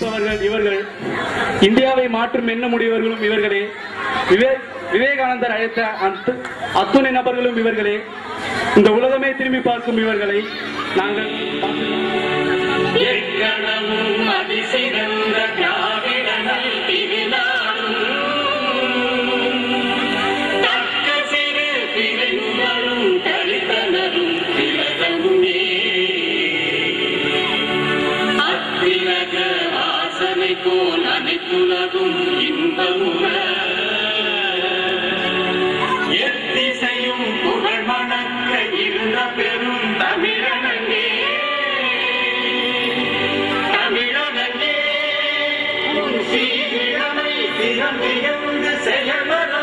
சிந்திப்பவர்கள் இவர்கள். இந்தியாவை மாற்றும் எண்ண முடியவர்களும் இவர்களே. விவேகானந்தர் அழைத்த அத்துணை நபர்களும் இவர்களே. இந்த உலகமே திரும்பி பார்க்கும் இவர்களை நாங்கள் போல் அனைத்துலகும் இன்பமுற எத்திசையும் புகழ் மணக்க இருந்த பெரும் தமிழனங்கே தமிழனங்கே சீர்கிழமை திறமையந்து செயல்வர